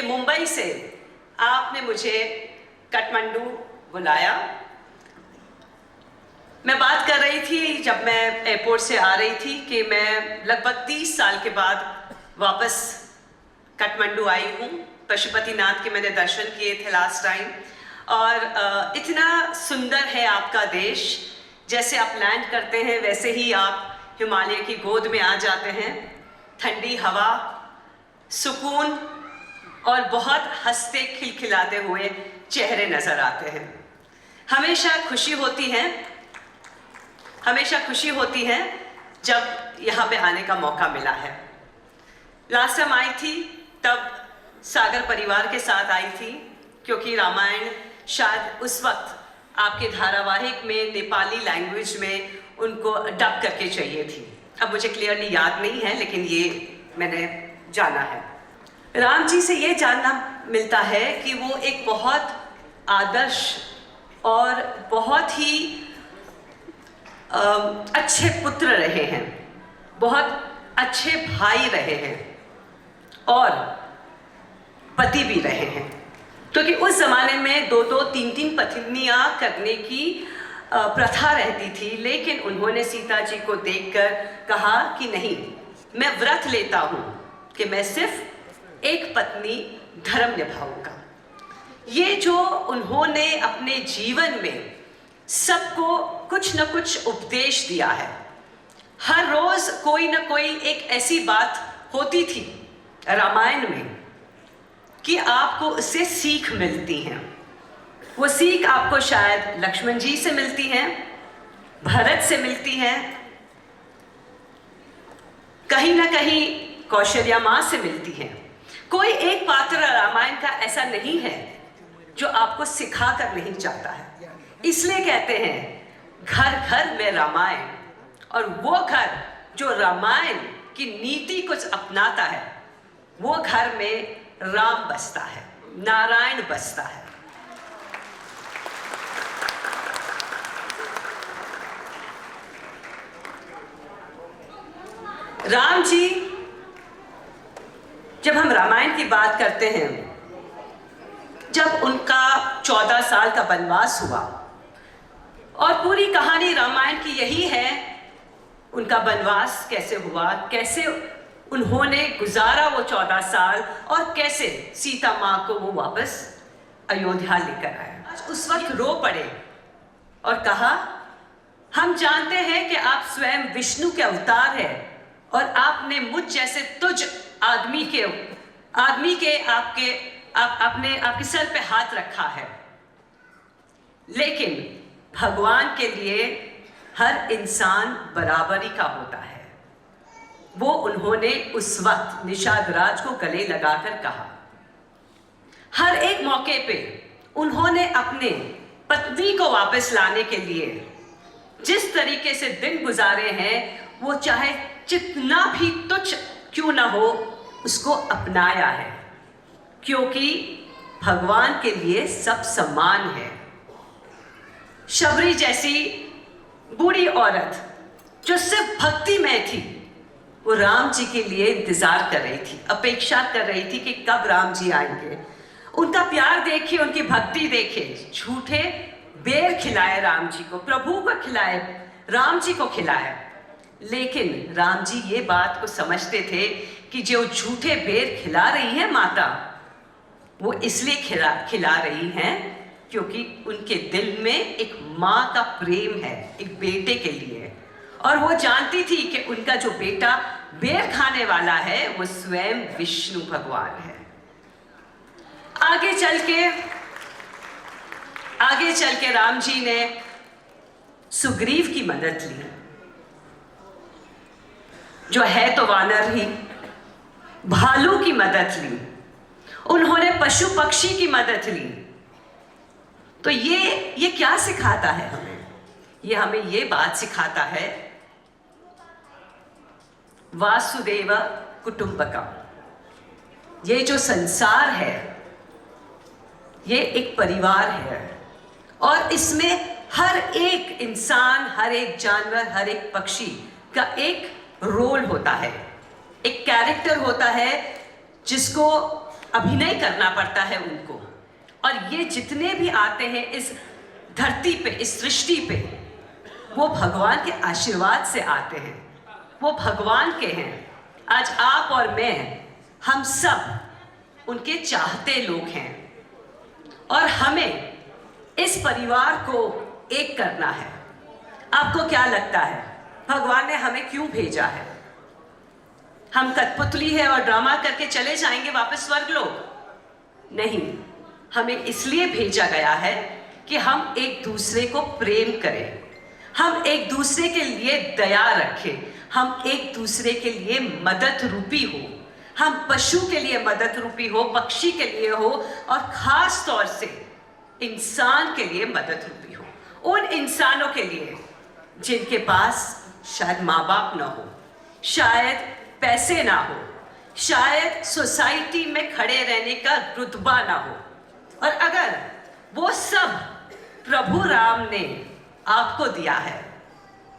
कि मुंबई से आपने मुझे काठमांडू बुलाया। मैं बात कर रही थी जब मैं एयरपोर्ट से आ रही थी कि मैं लगभग 30 साल के बाद वापस काठमांडू आई हूँ। पशुपतिनाथ के मैंने दर्शन किए थे लास्ट टाइम, और इतना सुंदर है आपका देश। जैसे आप लैंड करते हैं वैसे ही आप हिमालय की गोद में आ जाते हैं। ठंडी हवा, सुकून और बहुत हंसते खिलखिलाते हुए चेहरे नजर आते हैं। हमेशा खुशी होती है जब यहाँ पे आने का मौका मिला है। लास्ट टाइम आई थी तब सागर परिवार के साथ आई थी, क्योंकि रामायण शायद उस वक्त आपके धारावाहिक में नेपाली लैंग्वेज में उनको डब करके चाहिए थी। अब मुझे क्लियरली याद नहीं है, लेकिन ये मैंने जाना है। राम जी से ये जानना मिलता है कि वो एक बहुत आदर्श और बहुत ही अच्छे पुत्र रहे हैं, बहुत अच्छे भाई रहे हैं और पति भी रहे हैं। क्योंकि उस जमाने में 2-2, 3-3 पत्नियां करने की प्रथा रहती थी, लेकिन उन्होंने सीता जी को देखकर कहा कि नहीं, मैं व्रत लेता हूं कि मैं सिर्फ एक पत्नी धर्म निभाऊंगा। ये जो उन्होंने अपने जीवन में सबको कुछ न कुछ उपदेश दिया है। हर रोज कोई न कोई एक ऐसी बात होती थी रामायण में कि आपको उससे सीख मिलती है। वो सीख आपको शायद लक्ष्मण जी से मिलती है, भरत से मिलती है, कहीं ना कहीं कौशल्या माँ से मिलती है। कोई एक पात्र रामायण का ऐसा नहीं है जो आपको सिखा कर नहीं जाता है। इसलिए कहते हैं घर घर में रामायण, और वो घर जो रामायण की नीति कुछ अपनाता है वो घर में राम बसता है, नारायण बसता है। राम जी, जब हम रामायण की बात करते हैं, जब उनका 14 साल का वनवास हुआ, और पूरी कहानी रामायण की यही है, उनका वनवास कैसे हुआ, कैसे उन्होंने गुजारा वो 14 साल, और कैसे सीता माँ को वो वापस अयोध्या लेकर आया। उस वक्त रो पड़े और कहा, हम जानते हैं कि आप स्वयं विष्णु के अवतार हैं और आपने मुझ जैसे तुझ आदमी के आपके सर पे हाथ रखा है, लेकिन भगवान के लिए हर इंसान बराबरी का होता है। वो उन्होंने उस वक्त निषाद राज को गले लगाकर कहा। हर एक मौके पे उन्होंने अपने पत्नी को वापस लाने के लिए जिस तरीके से दिन गुजारे हैं, वो चाहे जितना भी तुच्छ क्यों ना हो उसको अपनाया है, क्योंकि भगवान के लिए सब समान है। शबरी जैसी बूढ़ी औरत जो सिर्फ भक्ति में थी, वो राम जी के लिए इंतजार कर रही थी, अपेक्षा कर रही थी कि कब राम जी आएंगे। उनका प्यार देखिए, उनकी भक्ति देखिए। झूठे बेर खिलाए राम जी को, प्रभु को खिलाए, राम जी को खिलाए, लेकिन राम जी ये बात को समझते थे कि जो झूठे बेर खिला रही है माता, वो इसलिए खिला रही हैं क्योंकि उनके दिल में एक माँ का प्रेम है, एक बेटे के लिए। और वो जानती थी कि उनका जो बेटा बेर खाने वाला है वो स्वयं विष्णु भगवान है। आगे चल के राम जी ने सुग्रीव की मदद ली, जो है तो वानर ही, भालू की मदद ली, उन्होंने पशु पक्षी की मदद ली। तो ये क्या सिखाता है हमें? ये हमें ये बात सिखाता है, वासुदेव कुटुंबकम। ये जो संसार है ये एक परिवार है, और इसमें हर एक इंसान, हर एक जानवर, हर एक पक्षी का एक रोल होता है, एक कैरेक्टर होता है जिसको अभिनय करना पड़ता है उनको। और ये जितने भी आते हैं इस धरती पे, इस सृष्टि पे, वो भगवान के आशीर्वाद से आते हैं, वो भगवान के हैं। आज आप और मैं, हम सब उनके चाहते लोग हैं और हमें इस परिवार को एक करना है। आपको क्या लगता है भगवान ने हमें क्यों भेजा है? हम कठपुतली है और ड्रामा करके चले जाएंगे वापस स्वर्गलोक? नहीं, हमें इसलिए भेजा गया है कि हम एक दूसरे को प्रेम करें, हम एक दूसरे के लिए दया रखें, हम एक दूसरे के लिए मदद रूपी हो, हम पशु के लिए मदद रूपी हो, पक्षी के लिए हो, और खास तौर से इंसान के लिए मदद रूपी हो। उन इंसानों के लिए जिनके पास शायद माँ बाप ना हो, शायद पैसे ना हो, शायद सोसाइटी में खड़े रहने का रुतबा ना हो। और अगर वो सब प्रभु राम ने आपको दिया है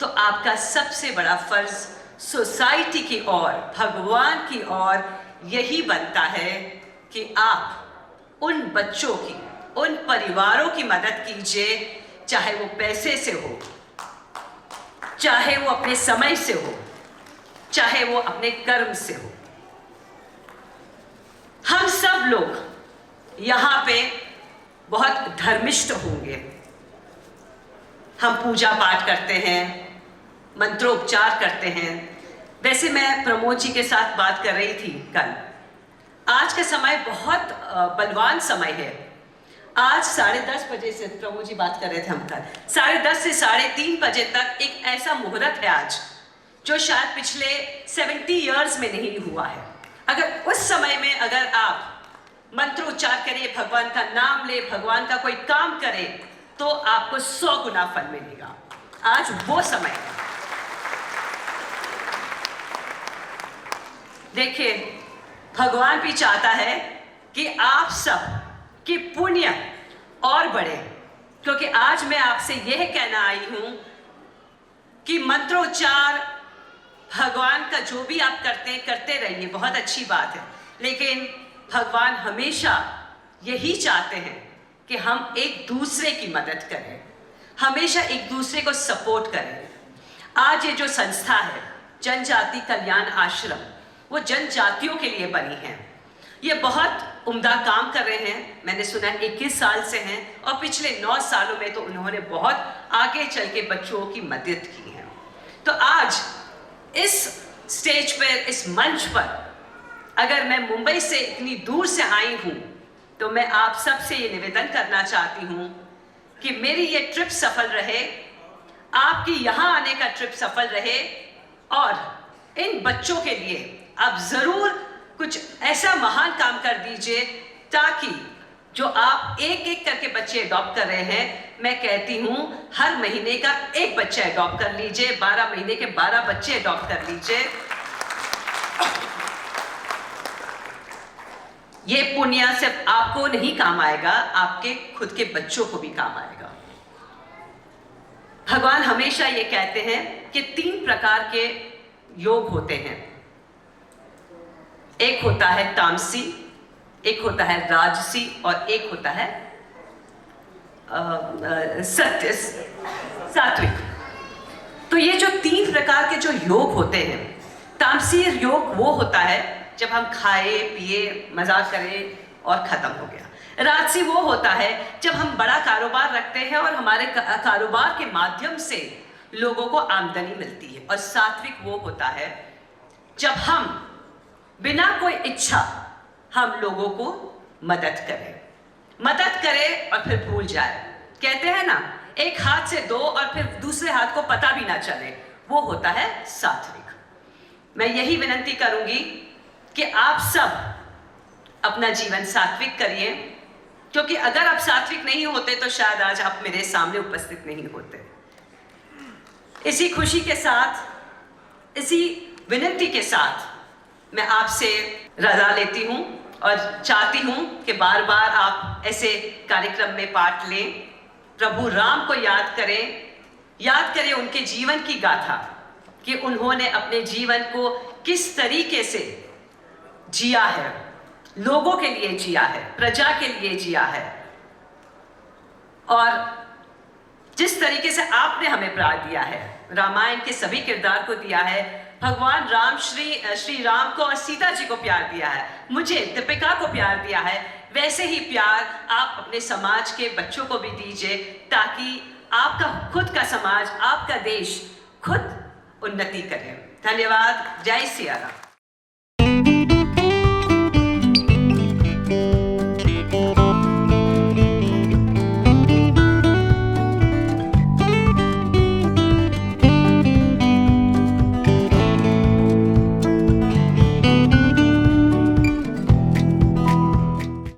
तो आपका सबसे बड़ा फर्ज सोसाइटी की ओर, भगवान की ओर यही बनता है कि आप उन बच्चों की, उन परिवारों की मदद कीजिए, चाहे वो पैसे से हो, चाहे वो अपने समय से हो, चाहे वो अपने कर्म से हो। हम सब लोग यहाँ पे बहुत धर्मिष्ठ होंगे। हम पूजा पाठ करते हैं, मंत्रोपचार करते हैं। वैसे मैं प्रमोद जी के साथ बात कर रही थी कल। आज का समय बहुत बलवान समय है। आज 10:30 बजे से, प्रमोद जी बात कर रहे थे हम कल, 10:30 से 3:30 बजे तक एक ऐसा मुहूर्त है आज जो शायद पिछले 70 इयर्स में नहीं हुआ है। अगर उस समय में अगर आप मंत्रोच्चार करें, भगवान का नाम ले, भगवान का कोई काम करें, तो आपको 100 गुना फल मिलेगा। आज वो समय है। देखिए, भगवान भी चाहता है कि आप सब की पुण्य और बढ़े, क्योंकि आज मैं आपसे यह कहना आई हूं कि मंत्रोच्चार, भगवान का जो भी आप करते रहिए, बहुत अच्छी बात है, लेकिन भगवान हमेशा यही चाहते हैं कि हम एक दूसरे की मदद करें, हमेशा एक दूसरे को सपोर्ट करें। आज ये जो संस्था है जनजाति कल्याण आश्रम, वो जनजातियों के लिए बनी है। ये बहुत उम्दा काम कर रहे हैं। मैंने सुना 21 साल से हैं और पिछले 9 सालों में तो उन्होंने बहुत आगे चल के बच्चों की मदद की है। तो आज इस स्टेज पर, इस मंच पर, अगर मैं मुंबई से इतनी दूर से आई हूँ तो मैं आप सबसे ये निवेदन करना चाहती हूँ कि मेरी ये ट्रिप सफल रहे, आपकी यहाँ आने का ट्रिप सफल रहे, और इन बच्चों के लिए आप ज़रूर कुछ ऐसा महान काम कर दीजिए ताकि जो आप एक एक करके बच्चे अडॉप्ट कर रहे हैं, मैं कहती हूँ हर महीने का एक बच्चा अडॉप्ट कर लीजिए, 12 महीने के 12 बच्चे अडॉप्ट कर लीजिए। ये पुण्य सिर्फ आपको नहीं काम आएगा, आपके खुद के बच्चों को भी काम आएगा। भगवान हमेशा ये कहते हैं कि 3 प्रकार के योग होते हैं। एक होता है तामसी, एक होता है राजसी, और एक होता है सात्विक। तो ये जो 3 प्रकार के जो योग होते हैं, तामसी योग वो होता है जब हम खाए पिए, मजाक करें और खत्म हो गया। राजसी वो होता है जब हम बड़ा कारोबार रखते हैं और हमारे कारोबार के माध्यम से लोगों को आमदनी मिलती है। और सात्विक वो होता है जब हम बिना कोई इच्छा हम लोगों को मदद करें और फिर भूल जाए। कहते हैं ना, एक हाथ से 2 और फिर दूसरे हाथ को पता भी ना चले, वो होता है सात्विक। मैं यही विनती करूंगी कि आप सब अपना जीवन सात्विक करिए, क्योंकि अगर आप सात्विक नहीं होते तो शायद आज आप मेरे सामने उपस्थित नहीं होते। इसी खुशी के साथ, इसी विनती के साथ मैं आपसे रजा लेती हूँ और चाहती हूँ कि बार बार आप ऐसे कार्यक्रम में पार्ट लें, प्रभु राम को याद करें उनके जीवन की गाथा कि उन्होंने अपने जीवन को किस तरीके से जिया है लोगों के लिए जिया है, प्रजा के लिए जिया है। और जिस तरीके से आपने हमें प्यार दिया है, रामायण के सभी किरदार को दिया है, भगवान राम श्री राम को और सीता जी को प्यार दिया है, मुझे दीपिका को प्यार दिया है, वैसे ही प्यार आप अपने समाज के बच्चों को भी दीजिए, ताकि आपका खुद का समाज, आपका देश खुद उन्नति करे। धन्यवाद। जय सिया राम।